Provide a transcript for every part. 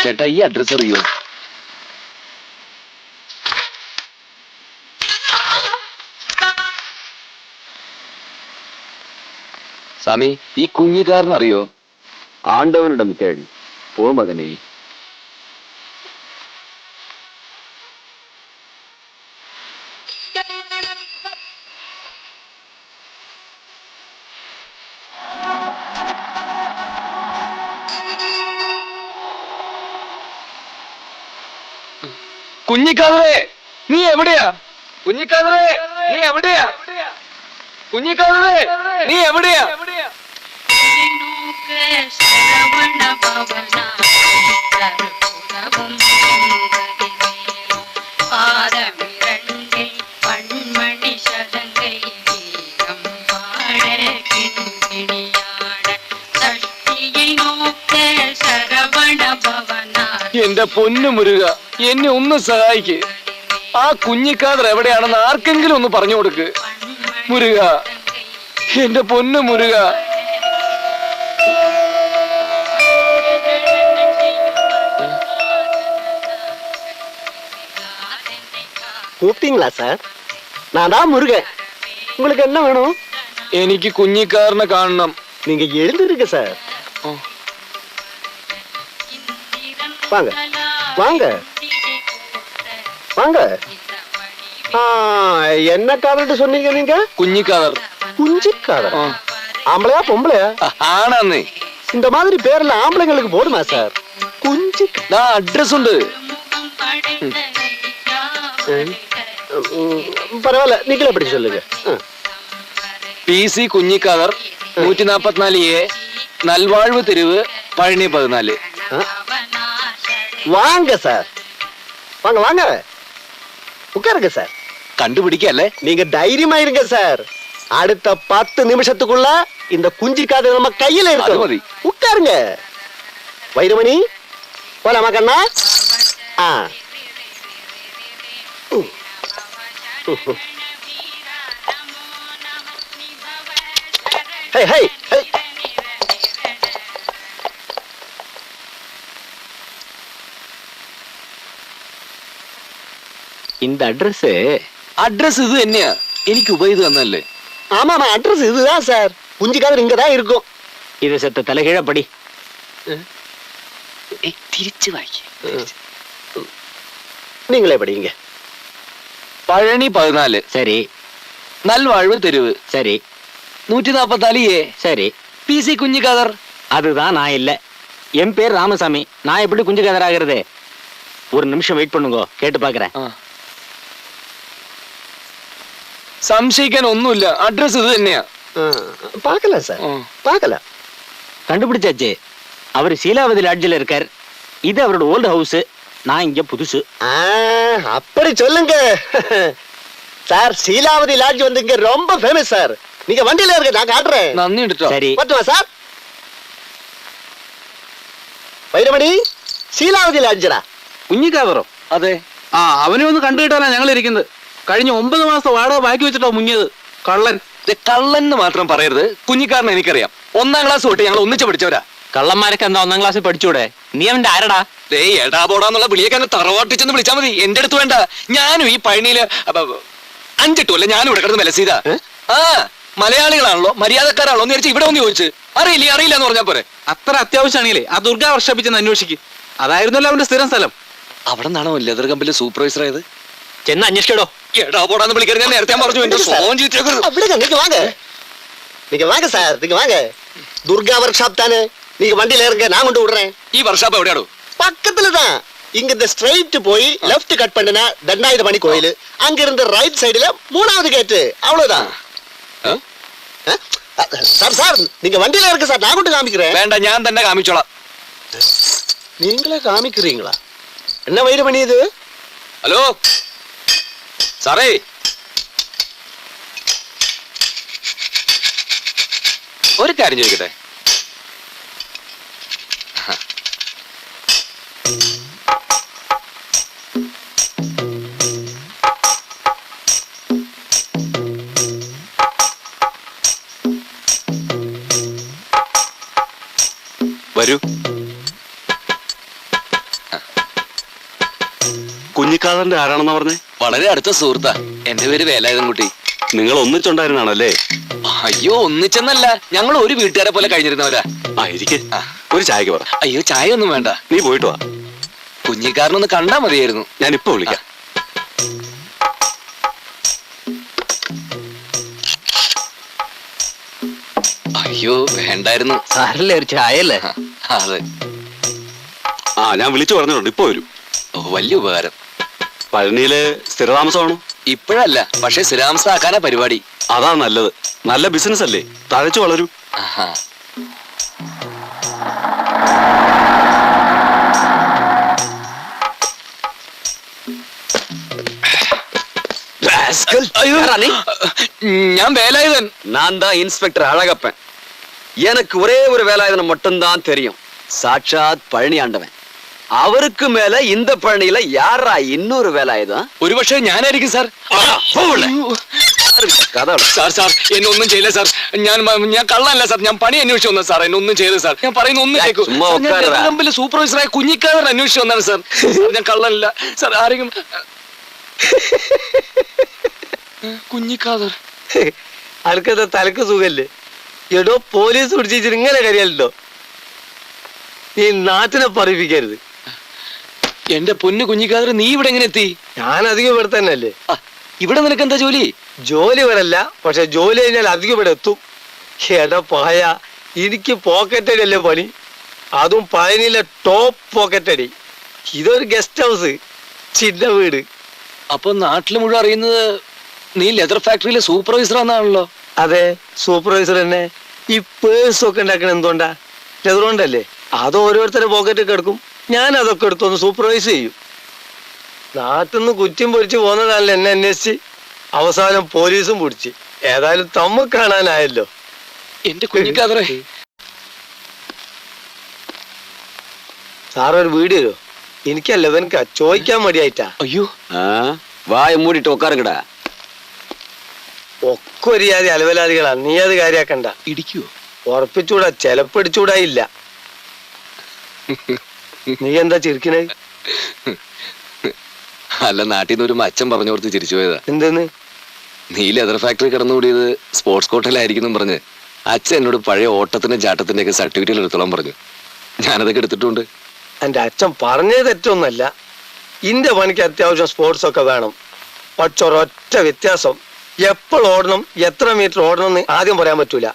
ചേട്ടാ ഈ അഡ്രസ് അറിയോ? സ്വാമി ഈ കുഞ്ഞിക്കാരനറിയോ? ആണ്ടവനിടം കേൾ പോ മകനെ. കുഞ്ഞിക്കാതറേ നീ എവിടെയാ? കുഞ്ഞിക്കാതറേ നീ എവിടെയാ? കുഞ്ഞിക്കാതറേ നീ എവിടെയാ? എന്റെ പൊന്നു മുരുക, എന്നെ ഒന്ന് സഹായിക്ക്. ആ കുഞ്ഞിക്കാതർ എവിടെയാണെന്ന് ആർക്കെങ്കിലും ഒന്ന് പറഞ്ഞു കൊടുക്ക് മുരുക, എന്റെ പൊന്നു മുരുക. கூப்பிட்டீங்களா சார்? நான் தான் முருகன். உங்களுக்கு என்ன வேணும்? എനിക്ക് കുഞ്ഞിക്കാരനെ കാണണം. நீங்க எழுந்திருக்க சார். வாங்க வாங்க வாங்க. என்ன காதல் சொன்னீங்க நீங்க? കുഞ്ഞിക്കാതർ. குஞ்சிக்காதர் ஆம்பளையா பொம்பளையா? ആണെന്നേ. இந்த மாதிரி பேர்ல ஆம்பளைங்களுக்கு போடுமா சார்? குஞ்சி அட்ரஸ் உண்டு. பரவாயில்ல, நீங்களே படி சொல்லுங்க. PC കുഞ്ഞിക്കാതർ 144A നൽവാഴ്വ് തെരുവ് പഴനി 14. வாங்க சார், வாங்க வாங்க உட்காருங்க சார். கண்டுபிடிக்கல. நீங்க தைரியமா இருங்க சார். அடுத்த 10 நிமிஷத்துக்குள்ள இந்த குஞ்சிக்காத நம்ம கையில இருக்கு. உட்காருங்க. வைரமணி போலாமா கண்ணா? ஹே ஹே ஹே. இந்த அட்ரஸ் இது என்னையா? எனக்கு உபயோகம் தന്നല്ലേ? ஆமாமா, அட்ரஸ் இதுதான் சார். குஞ்சிக்காதர் இங்கதான் இருக்கும். இது சத்த தலைகீழ படி. തിരിച്ചു വായിക്ക്. நீங்களே படிங்க. പഴനി 14. சரி. നൽവാഴ്വ് தெருவு. சரி. 144A. சரி. PC குஞ்சிக்காதர். அதுதான் நான் இல்ல. என் பேர் ராமசாமி. நான் எப்படி குஞ்சிக்காதர் ஆகிறது? ஒரு நிமிஷம் வெயிட் பண்ணுங்க, கேட்டு பாக்குறேன். സംശയിക്കാൻ ഒന്നുമില്ല, അഡ്രസ് ഇത് തന്നെയാ. பார்க்கல சார், பார்க்கல. கண்டுபிடிச்சாச்சு. அவர் சீலாவதி லாட்ஜில் இருக்கார். இது அவரோட ஓல்டு ஹவுஸ். நான் இங்க புதுசு. அப்படி சொல்லுங்க சார். சீலாவதி லாட்ஜ் வந்து இங்க ரொம்ப ஃபேமஸ் சார். நீங்க வண்டியில இருக்க, நான் காட்டுறேன். നന്ദി കേട്ടോ. சரி. பத்துவா சார்? വൈരമണി, ശീലാവതി ലാഡ്ജടാ. കുഞ്ഞിക്കാതറോ? അതെ. അവനെ ഒന്ന് കണ്ടു കിട്ടാനാ ഞങ്ങൾ ഇരിക്കുന്നത്. കഴിഞ്ഞ 9 മാസം വാടക ബാക്കി വെച്ചിട്ടോ മുങ്ങിയത്. കള്ളൻ. കള്ളൻ എന്ന് മാത്രം പറയരുത്. കുഞ്ഞിക്കാരനെ എനിക്കറിയാം. 1ാം ക്ലാസ് തൊട്ട് ഞങ്ങൾ ഒന്നിച്ച് പഠിച്ചവരാ. കള്ളന്മാരൊക്കെ എന്താ 1ാം ക്ലാസ്സിൽ പഠിച്ചൂടെ? നീ അവന്റെ ആരടാ? എടാ പോടാന്നുള്ള വിളിയൊക്കെ എന്നെ തറവാട്ടിച്ചെന്ന് വിളിച്ചാൽ മതി. എന്റെ അടുത്ത് വേണ്ട. ഞാനും ഈ പഴനിയില് 5-8 കൊല്ലം ഞാനും ഇവിടെ കിടന്ന് വിലസീതാ. മലയാളികളാണല്ലോ, മര്യാദക്കാരാണല്ലോ എന്ന് വിചാരിച്ച് ഇവിടെ ഒന്ന് ചോദിച്ചു. അറിയില്ല എന്ന് പറഞ്ഞാ പോരെ. അത്ര അത്യാവശ്യമാണെങ്കിലേ ആ ദുർഗ വർഷപ്പിച്ചെന്ന് അന്വേഷിക്കും. അതായിരുന്നല്ലോ അവന്റെ സ്ഥിരം സ്ഥലം. അവിടെ നിന്നാണോ ലെതർ കമ്പനിലെ സൂപ്പർവൈസർ ആയത്? ചെന്ന് അന്വേഷിക്കടോ. എടാ പോടാന്ന് വിളിക്കരുത്. ഞാൻ നേരത്തെ പറഞ്ഞു. എന്റെ സ്വഭാവം நீங்க வாங்க, நீங்க வாங்க சார், நீங்க வாங்க. துர்கா ஒர்க் ஷாப் தானே? நீங்க வண்டியில இருங்க, நான் கொண்டு விடுறேன். ഈ വർഷാപ്പ് എവിടെയാണോ? பக்கத்துல தான். இங்க இந்த ஸ்ட்ரைட் போய் லெஃப்ட் கட் பண்ணனா தண்டாயுதமணி கோயில். அங்க இருந்து ரைட் சைடுல 3வது கேட். அவ்வளவுதான் சார். சார் நீங்க வண்டியில இருக்க சார், நான் கொண்டு காமிக்கிறேன். വേണ്ട, ഞാൻ തന്നെ കാമിച്ചോളാം. நீங்களே காமிக்கிறீங்களா? என்ன வைரமணி இது? ഹലോ സാറേ, ഒരു കാര്യം ചോദിക്കട്ടെ? വരൂ. കുഞ്ഞിക്കാതറിന്റെ ആരാണെന്നാ പറഞ്ഞേ? വളരെ അടുത്ത സുഹൃത്താ. എന്റെ പേര് വേലായുധൻ കുട്ടി. നിങ്ങൾ ഒന്നിച്ചുണ്ടായിരുന്നാണല്ലേ? അയ്യോ, ഒന്നിച്ചെന്നല്ല, ഞങ്ങൾ ഒരു വീട്ടുകാരെ പോലെ കഴിഞ്ഞിരുന്നവരാ. ആ ഇരിക്കെ, ഒരു ചായക്ക് പറ. അയ്യോ, ചായ ഒന്നും വേണ്ട. നീ പോയിട്ട് വാ, കുഞ്ഞിക്കാരനൊന്ന് കണ്ടാ മതിയായിരുന്നു. ഞാൻ ഇപ്പൊ വിളിക്കാം. അയ്യോ, വേണ്ടായിരുന്നു. സാറല്ലേ ഒരു ചായ അല്ലേ? അതെ. ആ ഞാൻ വിളിച്ചു പറഞ്ഞിട്ടുണ്ട്, ഇപ്പൊ വരും. ഓ, വലിയ ഉപകാരം. പഴനിയില് സ്ഥിരതാമസമാണോ? ഇപ്പോഴല്ല, പക്ഷെ സ്ഥിരാമസാക്കാനാ പരിപാടി. അതാ നല്ലത്. നല്ല ബിസിനസ് അല്ലേ, തഴച്ചു വളരൂ. ആഹാ. ஐயோ, ഞാൻ வேலாயுதன். நான் தான் இன்ஸ்பெக்டர் அழகப்பன். எனக்கு ஒரே ஒரு வேலாயுதனை மட்டும்தான் தெரியும், சாட்சாத் பழனி ஆண்டவன். அவருக்கு மேல இந்த பழனியில யாரா இன்னொரு வேலாயுதம்? ഒരുപക്ഷെ ഞാനായിരിക്കും സാർ. കഥ സാർ സാർ എന്നെ ഒന്നും ചെയ്യില്ല സാർ. ഞാൻ കള്ളല്ല സാർ. ഞാൻ പണി അന്വേഷിച്ചു വന്നത് സാർ. എന്നെ ഒന്നും ചെയ്ത് സാർ. ഞാൻ പറയുന്ന ഒന്നും കേൾക്കൂ. ചുമ്മാ ഉட்காരുടാ. കമ്പനിയിലെ സൂപ്പർവൈസറായ കുഞ്ഞിക്കാതർ അന്വേഷിച്ചു വന്നാണ് സാർ. ഞാൻ കള്ളല്ല സാർ. ആരെങ്കിലും കുഞ്ഞിക്കാതർ അനക്കത്തെ തലക്ക് സുഖല്ലേ? എടോ, പോലീസ് പിടിച്ചിട്ട് ഇങ്ങനെ കരിയല്ലോ. നീ നാട്ടിനെ പറയിപ്പിക്കരുത്. എന്റെ പൊന്നു കുഞ്ഞിക്കാതർ, നീ ഇവിടെ എങ്ങനെ എത്തി? ഞാൻ അധികം ഇവിടെ തന്നെ അല്ലേ. ഇവിടെ നിനക്ക് എന്താ ജോലി? ജോലി വരല്ല, പക്ഷെ ജോലി കഴിഞ്ഞാൽ അധികം ഇവിടെ എത്തും. എടാ പായ, എനിക്ക് പോക്കറ്റ് അടി അല്ലേ പണി, അതും പഴനിയിലെ ടോപ്പ് പോക്കറ്റ് അടി. ഇതൊരു ഗസ്റ്റ് ഹൗസ്, ചിന്ന വീട്. അപ്പൊ നാട്ടില് മുഴുവൻ അറിയുന്നത് നീ ലെതർ ഫാക്ടറിയിലെ സൂപ്പർവൈസർ ആണെന്നാണല്ലോ. അതെ, സൂപ്പർവൈസർ തന്നെ. ഈ പേഴ്സ് ഒക്കെ ഉണ്ടാക്കണ എന്തുകൊണ്ടാ? ലെതർ കൊണ്ടല്ലേ. അത് ഓരോരുത്തരുടെ പോക്കറ്റ് കിടക്കും. ഞാൻ അതൊക്കെ എടുത്തൊന്ന് സൂപ്പർവൈസ് ചെയ്യും. നാട്ടിൽ നിന്ന് കുറ്റം പൊരിച്ച് പോകുന്നതാണല്ലോ എന്നെ അന്വേഷിച്ച്. അവസാനം പോലീസും പിടിച്ച്. ഏതായാലും തമ്മ കാണാനായല്ലോ. എന്റെ കുഞ്ഞിക്കാതറേ, സാറൊരു വീട് തരുമോ? എനിക്കല്ല, ഇവനക്കാ ചോദിക്കാൻ മടിയായിട്ടാ. അയ്യോ, வாயை மூடிட்டு உட்காருங்கடா. ഒക്കെ ഒരു ജാതി അലവലാദികളാ. നീ അത് കാര്യാക്കണ്ട. ഇടിക്കുവോ? ഉറപ്പിച്ചൂടാ, ചെലപ്പടിച്ചൂടാ ഇല്ല. നീ എന്താ ചിരിക്കണേ? അല്ല, നാട്ടിൽ നിന്ന് ഒരു അച്ഛൻ പറഞ്ഞു കൊടുത്ത് ചിരിച്ചു പോയതാ. എന്തെന്ന്? നീ ലെതർ ഫാക്ടറി കിടന്നുകൂടിയത് സ്പോർട്സ് കോട്ടയിലായിരിക്കും പറഞ്ഞ് അച്ഛൻ എന്നോട് പഴയ ഓട്ടത്തിന്റെ ചാട്ടത്തിന്റെ ഒക്കെ സർട്ടിഫിക്കറ്റ് എടുത്തോളാൻ പറഞ്ഞു. ഞാനതൊക്കെ എടുത്തിട്ടുണ്ട്. എന്റെ അച്ഛൻ പറഞ്ഞത് തെറ്റൊന്നല്ല. ഇന്റെ പണിക്ക് അത്യാവശ്യം സ്പോർട്സ് ഒക്കെ വേണം. പക്ഷെ ഒരൊറ്റ വ്യത്യാസം, എപ്പോൾ ഓടണം, എത്ര മീറ്റർ ഓടണം എന്ന് ആദ്യം പറയാൻ പറ്റൂല.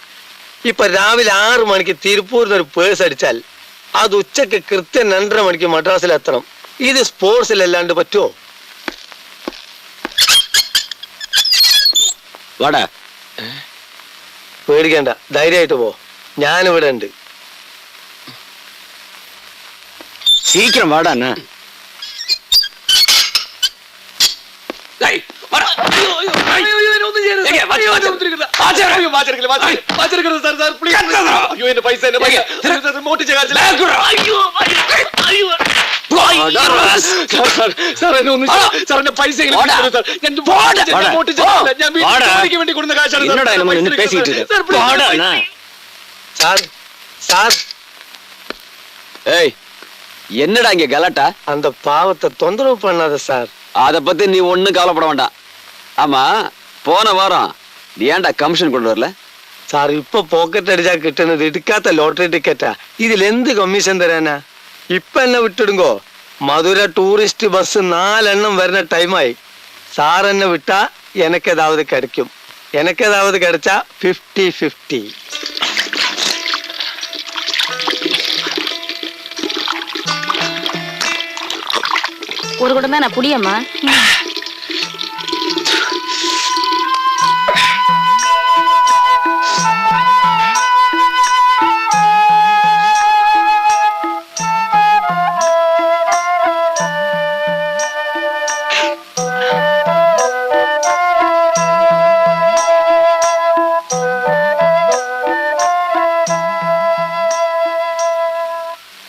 ഇപ്പൊ രാവിലെ 6 മണിക്ക് തിരുപ്പൂരിന്ന് ഒരു പേഴ്സ് അടിച്ചാൽ അത് ഉച്ചക്ക് കൃത്യം 2:30 മണിക്ക് മദ്രാസിൽ എത്തണം. ഇത് സ്പോർട്സിലല്ലാണ്ട് പറ്റുമോ? வாடா. പേടിക്കണ്ട, ധൈര്യമായിട്ട് പോ. ഞാനിവിടെ ഉണ്ട്. சீக்கிரம் வாடா அண்ணா. സാർ, സാർ, ஏய், என்னடா இங்க கலாட்டா? அந்த பாவத்தை தொந்தரவு பண்ணாத சார். அத பத்தி நீ ஒண்ணும் கவலைப்பட வேண்டாம். ஆமா, போன வாரம் நீ ஏன்டா கமிஷன் கொண்டு வரல? സാർ, ഇപ്പൊ പോക്കറ്റ് അടിച്ചാ കിട്ടുന്നത് എടുക്കാത്ത ലോട്ടറി ടിക്കറ്റാ. ഇതിൽ എന്ത് കമ്മീഷൻ തരാനാ? ഇപ്പൊ എന്നെ വിട്ടിടുങ്കോ. മധുര ടൂറിസ്റ്റ് ബസ് 4 എണ്ണം വരുന്ന ടൈമായി. സാർ എന്നെ വിട്ടാ എനക്കേതാവത് കിടക്കും. എനക്കേതാവത് കിടച്ചാ 50-50. ஒரு குடம் தான் நான் புளியம்மா.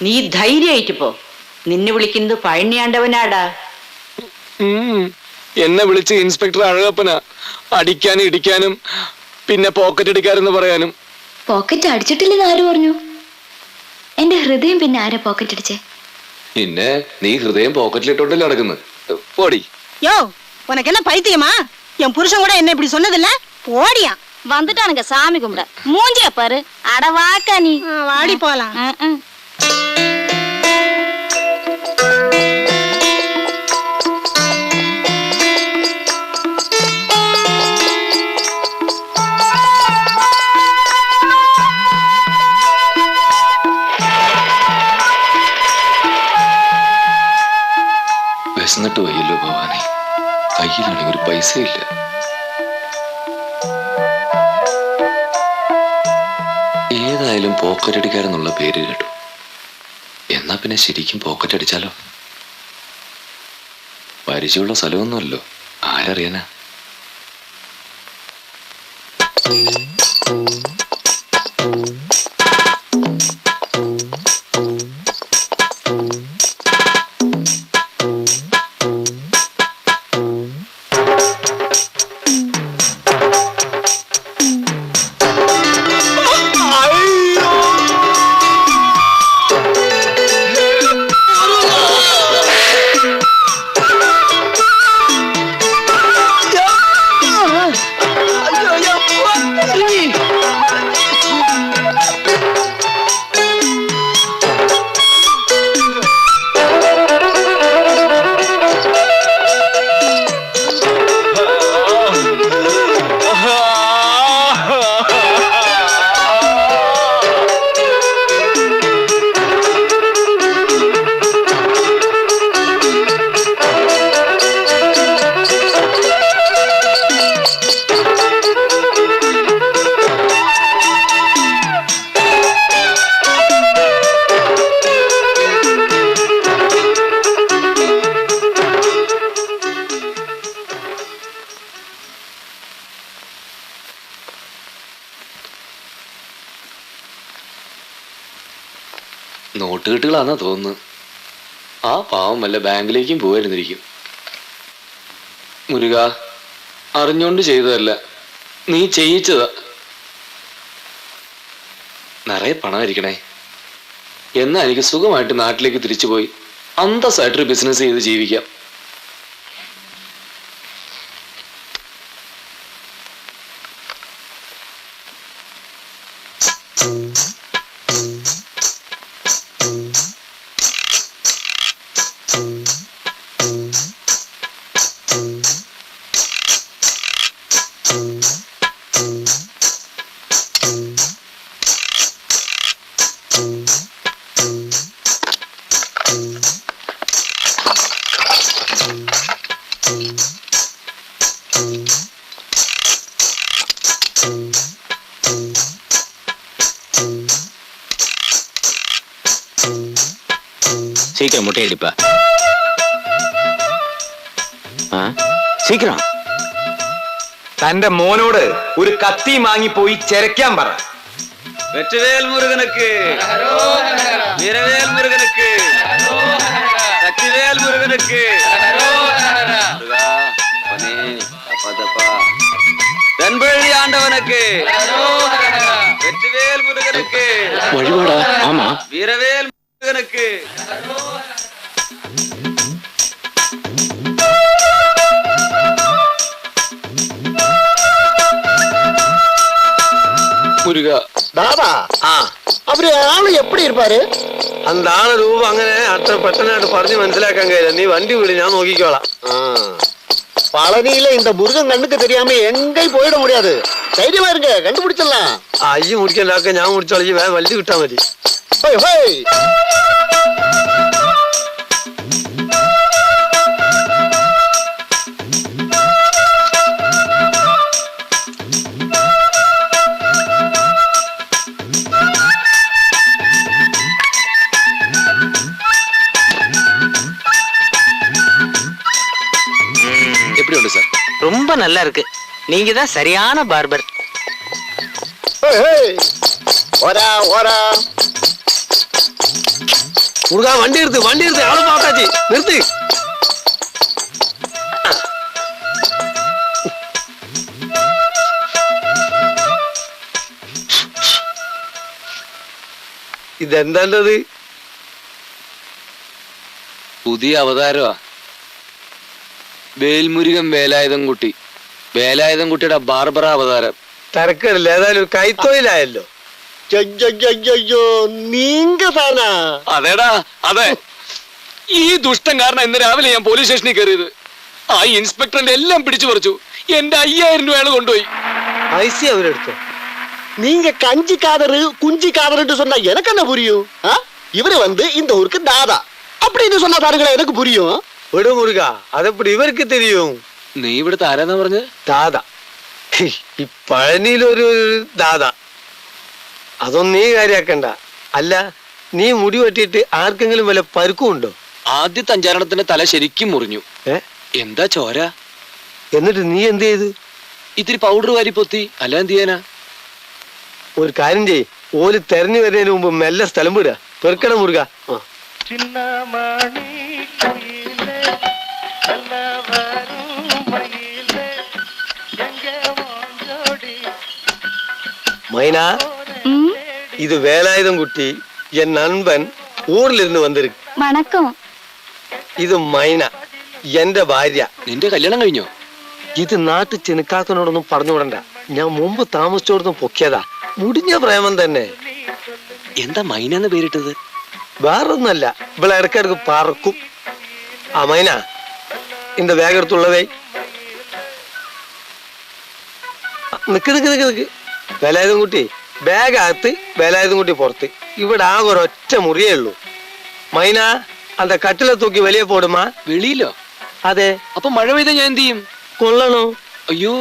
നീ ധൈര്യമായിട്ട് പോ. നിന്നെ വിളിക്കുന്നത് പഴനിയാണ്ടവനാടാ. എന്നെ വിളിച്ച് ഇൻസ്പെക്ടർ അഴകപ്പനാ. അടിക്കാനും ഇടിക്കാനും പിന്നെ പോക്കറ്റ് അടിക്കാരെന്ന് പറയാനും. പോക്കറ്റ് അടിച്ചിട്ടില്ലെന്ന് ആര് പറഞ്ഞു? എന്റെ ഹൃദയം പിന്നെ ആരാ പോക്കറ്റ് അടിച്ചേ? പിന്നെ നീ ഹൃദയം പോക്കറ്റിലിട്ടോണ്ടല്ലേ നടക്കുന്നത്. போடி. யோ உனக்கு என்ன பைத்தியமா? என் புருஷன் கூட என்ன இப்படி சொன்னதில்ல. ஓடியா வந்துட்டானுங்க சாமி கும்பிட. மூஞ்சிய பாரு. அட வாக்கா நீ. வாடி போலாம். വിശന്നിട്ട് വയ്യല്ലോ ഭവാനി. കയ്യിലാണെങ്കിൽ ഒരു പൈസ ഇല്ല. ഏതായാലും പോക്കറ്റടിക്കാരെന്നുള്ള പേര് കേട്ടു. എന്നാ പിന്നെ ശരിക്കും പോക്കറ്റ് അടിച്ചാലോ? പരിചയമുള്ള സ്ഥലമൊന്നുമല്ലോ, ആരറിയാനാ? നോട്ടുകെട്ടുകളാന്നാ തോന്നുന്നു. ആ പാവം വല്ല ബാങ്കിലേക്കും പോയിരുന്നിരിക്കും. മുരുക, അറിഞ്ഞോണ്ട് ചെയ്തതല്ല, നീ ചെയ്യിച്ചതാ. നിറയെ പണമായിരിക്കണേ. എന്നാ എനിക്ക് സുഖമായിട്ട് നാട്ടിലേക്ക് തിരിച്ചുപോയി അന്തസ്സായിട്ടൊരു ബിസിനസ് ചെയ്ത് ജീവിക്കാം. சீக்கிரம் முட்டையடிப்பா. சீக்கிரம். തന്റെ മോനോട് ഒരു കത്തി വാങ്ങിപ്പോയി ചെരക്കാൻ പറ. வெற்றிவேல் முருகனுக்கு, வீரவேல் முருகனுக்கு, சக்திவேல் முருகனுக்கு, தென்பழி ஆண்டவனுக்கு, வெற்றிவேல் முருகனுக்கு, வழிபாடா? ஆமா. வீரவேல் முருகனுக்கு. മുരുക, ദാദാ, അവര് ആള് എപ്പടി ഇരുപ്പാര്? அந்த ஆള് രൂപം അങ്ങനെ അത്ര പെട്ടെന്നായിട്ട് പറഞ്ഞു മനസ്സിലാക്കാൻ കഴിയില്ല. നീ വണ്ടി വിളി, ഞാൻ നോക്കിക്കോളാം. பழனியில இந்த முருகன் கண்ணுக்கு தெரியாம எங்கேயும் போயிட முடியாது. தைரியமா இருங்க, கண்டுபிடிச்சிடலாம். അയ്യ മുടിക്കണ്ടാക്ക, ഞാൻ മുടിച്ചോളി. വേറെ വണ്ടി കിട്ടാൻ മതി. ஹோய் ஹோய். எப்படி உண்டு சார்? ரொம்ப நல்லா இருக்கு. நீங்க தான் சரியான பார்பர். ஹோய் ஹோய். ஓரா ஓரா. മുരുകാ, വണ്ടി എടുത്ത്, വണ്ടി എടുത്ത്. ആള് പാട്ടാച്ചി, നിർത്തി. ഇതെന്താണ്ടത്? പുതിയ അവതാരമാ. വേൽമുരുകൻ വേലായുധൻകുട്ടി. വേലായുധൻകുട്ടിയുടെ ബാർബറ അവതാരം. തിരക്കിടില്ല, ഏതായാലും ഒരു കൈത്തൊഴിലായല്ലോ. അയ്യോ നീങ്ക താനാ? അതേടാ അതെ. ഈ ദുഷ്ടൻ കാരണം ഇന്ന് രാവിലെ ഞാൻ പോലീസ് സ്റ്റേഷനിൽ കയറിയത്. ആ ഇൻസ്പെക്ടറിന്റെ എല്ലാം പിടിച്ചു പറിച്ചു. എന്റെ 5000 രൂപയാണ് കൊണ്ടുപോയി. പൈസ അവരെടുത്തോ? நீங்க கஞ்சி காதரு குஞ்சி காதருன்னு சொன்னா எனக்கு என்ன புரியும்? இவரு வந்து இந்த ஊருக்கு தாதா அப்படின்னு சொன்னா தாருங்களா எனக்கு புரியும். വിടു മുരുക, അതെപ്പടി ഇവർക്ക് തെരിയും? നീ ഇവിടുത്തെ ആരാന്നാ പറഞ്ഞ്? ദാദ. ഈ പഴനിയിലൊരു ദാദ. അതൊന്നും നീ കാര്യാക്കണ്ട. അല്ല, നീ മുടി വെട്ടിയിട്ട് ആർക്കെങ്കിലും വല്ല പരുക്കുണ്ടോ? ആദ്യത്തെ 5 തല ശരിക്കും മുറിഞ്ഞു. എന്താ ചോര? എന്നിട്ട് നീ എന്ത് ചെയ്ത്? ഇത്തിരി പൗഡർ വാരി പൊത്തി. അല്ല എന്ത് ചെയ്യാനാ? ഒരു കാര്യം ചെയ്യ്, ഓല് തെരഞ്ഞു വരുന്നതിന് മുമ്പ് മെല്ലെ സ്ഥലം വിടുക. പെറുക്കണം മുരുക. மைனா, இது வேலாயுதன்குட்டி, என் நண்பன் ஊர்ல இருந்து வந்திருக்கு. വണക്കം. ഇത് മൈന, എന്റെ ഭാര്യ. നിന്റെ കല്യാണം കഴിഞ്ഞോ? ഇത് നാട്ടിൽ ചെനുക്കാക്കനോടൊന്നും പറഞ്ഞു വിടണ്ട. ഞാൻ മുമ്പ് താമസിച്ചോടൊന്നും പൊക്കിയതാ. മുടിഞ്ഞ പ്രേമം തന്നെ. എന്താ മൈനെന്ന് പേരിട്ടത്? വേറൊന്നല്ല, ഇവിടെ ഇടക്കിടക്ക് പറക്കും. ആ മൈന, இந்த ബാഗ് എടുത്തുള്ളവേ. നിക്ക് നിക്ക് നിക്ക് നിക്ക്. വേലായുധൻകുട്ടി ബാഗ് അകത്ത്, വേലായുധൻകുട്ടി പുറത്ത്. ഇവിടെ ആകെ ഒരൊറ്റ മുറിയേ ഉള്ളൂ. മൈന, അന്ത കട്ടില തൂക്കി വെളിയെ പോടുമാ. വെളിയിലോ? അതെ. അപ്പൊ മഴ പെയ്ത ഞാൻ എന്ത് ചെയ്യും? കൊള്ളണോ? അയ്യോ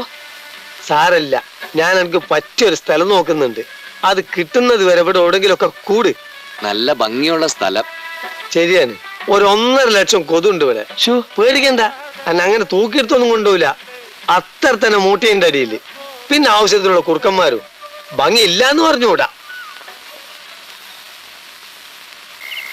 സാരല്ല, ഞാൻ എനിക്ക് പറ്റിയൊരു സ്ഥലം നോക്കുന്നുണ്ട്. അത് കിട്ടുന്നത് വരെ ഇവിടെ എവിടെങ്കിലും ഒക്കെ കൂട്. നല്ല ഭംഗിയുള്ള സ്ഥലം. ശരിയാണ്. 1.5 ലക്ഷം കൊതുണ്ട് ഇവിടെ. പേടിക്കണ്ട, അന്നെ അങ്ങനെ തൂക്കിയെടുത്തൊന്നും കൊണ്ടുപോയില്ല. അത്ര തന്നെ മൂട്ടിന്റെ അടിയിൽ. പിന്നെ ആവശ്യത്തിനുള്ള കുറുക്കന്മാരും. ഭംഗി ഇല്ലാന്ന് പറഞ്ഞുകൂടാ.